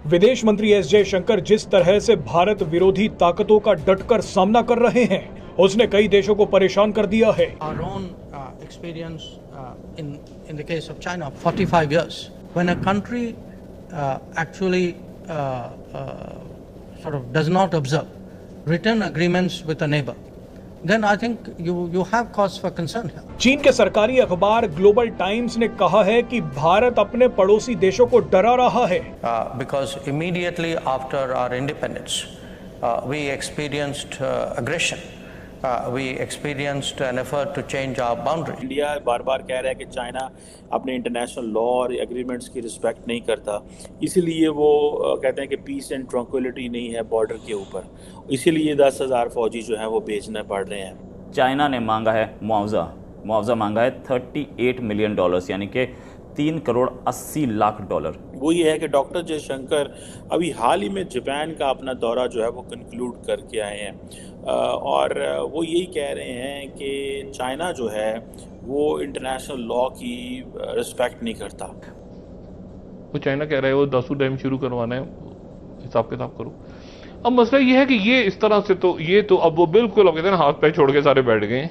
विदेश मंत्री एस जयशंकर जिस तरह से भारत विरोधी ताकतों का डटकर सामना कर रहे हैं, उसने कई देशों को परेशान कर दिया है। Our own experience in the case of China, 45 years, when a country actually sort of does not observe written agreements with a neighbor, then I think you have cause for concern here. चीन के सरकारी अखबार global times ने कहा है कि भारत अपने पड़ोसी देशों को डरा रहा है। Because immediately after our independence, we experienced aggression. We experienced an effort to change our boundary. India बार बार कह रहा है कि चाइना अपने इंटरनेशनल लॉ और एग्रीमेंट्स की रिस्पेक्ट नहीं करता, इसीलिए वो कहते हैं कि पीस एंड ट्रंक्विलिटी नहीं है बॉर्डर के ऊपर, इसीलिए 10,000 फौजी जो हैं वो भेजने पड़ रहे हैं। चाइना ने मांगा है मुआवजा मांगा है $38 मिलियन, यानी कि $3.80 लाख। वो ये है कि डॉक्टर जयशंकर अभी हाल ही में जापान का अपना दौरा जो है वो कंक्लूड करके आए हैं और वो यही कह रहे हैं कि चाइना जो है वो इंटरनेशनल लॉ की रिस्पेक्ट नहीं करता। वो चाइना कह रहा है वो दासू डैम शुरू करवाना है, हिसाब किताब करो। अब मसला ये है कि ये इस तरह से तो अब वो बिल्कुल कहते हैं ना, हाथ पैर छोड़ के सारे बैठ गए।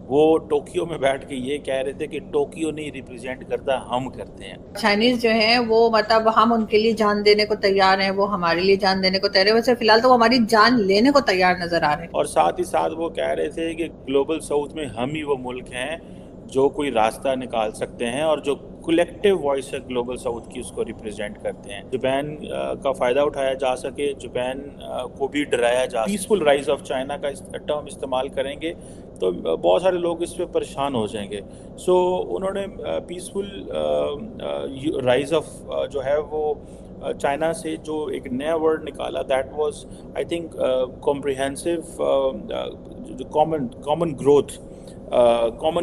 वो टोक्यो में बैठ के ये कह रहे थे कि टोक्यो नहीं रिप्रेजेंट करता, हम करते हैं। चाइनीज जो है वो मतलब हम उनके लिए जान देने को तैयार हैं, वो हमारे लिए जान देने को तैयार है। वैसे फिलहाल तो वो हमारी जान लेने को तैयार नजर आ रहे हैं। और साथ ही साथ वो कह रहे थे कि ग्लोबल साउथ में हम ही वो मुल्क हैं जो कोई रास्ता निकाल सकते हैं और जो कलेक्टिव वॉइस है ग्लोबल साउथ की उसको रिप्रेजेंट करते हैं। जापान का फ़ायदा उठाया जा सके, जापान को भी डराया जा। पीसफुल राइज ऑफ चाइना का टर्म इस्तेमाल करेंगे तो बहुत सारे लोग इस पर परेशान हो जाएंगे। सो उन्होंने पीसफुल राइज ऑफ जो है वो चाइना से जो एक नया वर्ड निकाला, that was I think comprehensive common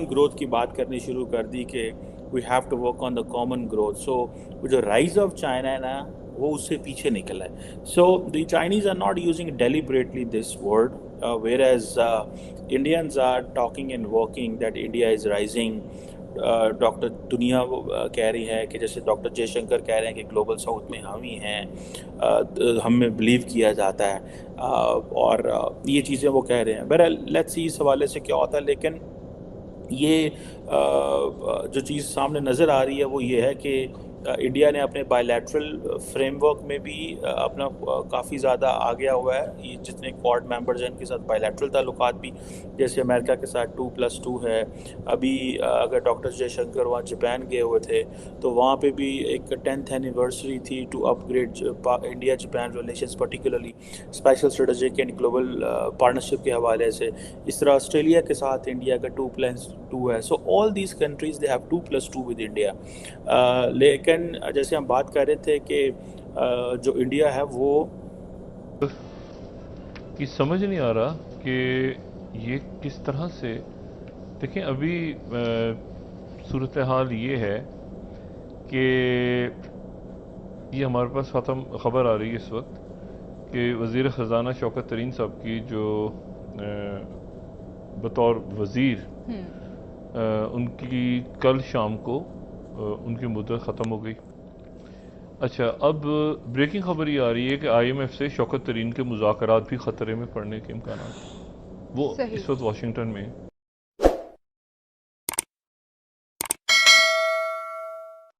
growth की बात करनी शुरू कर दी कि we have to work on the common growth. So जो राइज ऑफ चाइना है ना वो उससे पीछे निकला है। So the Chinese are not using deliberately this word, whereas Indians are talking and working that India is rising। Doctor दुनिया कह रही है कि जैसे डॉक्टर जयशंकर कह रहे हैं कि ग्लोबल साउथ में हम ही हैं, हम में बिलीव किया जाता है और ये चीज़ें वो कह रहे हैं। बहरहाल लेट्स सी इस हवाले से क्या होता है, लेकिन ये जो चीज़ सामने नज़र आ रही है वो ये है कि इंडिया ने अपने बायलैटरल फ्रेमवर्क में भी अपना काफ़ी ज़्यादा आ गया हुआ है। ये जितने क्वाड मेंबर्स हैं उनके साथ बायलैटरल ताल्लुकात भी, जैसे अमेरिका के साथ 2+2 है। अभी अगर डॉक्टर जयशंकर वहाँ जापान गए हुए थे तो वहाँ पे भी एक 10th एनिवर्सरी थी to upgrade India Japan relations, particularly special strategic and global partnership के हवाले से। इस तरह ऑस्ट्रेलिया के साथ इंडिया का 2+2 है। So all these countries they have 2+2 with India. लेकिन जैसे हम बात कर रहे थे कि जो इंडिया है वो कि समझ नहीं आ रहा कि ये किस तरह से देखें। अभी सूरत हाल ये है कि ये हमारे पास खबर आ रही है इस वक्त कि वज़ीर ख़ज़ाना शौकत तरीन साहब की जो बतौर वज़ीर उनकी कल शाम को उनकी मुद्दत ख़त्म हो गई। अच्छा, अब ब्रेकिंग खबर ये आ रही है कि IMF से शौकत तरीन के मुज़ाकरात भी ख़तरे में पड़ने के इम्कान वो इस वक्त वाशिंगटन में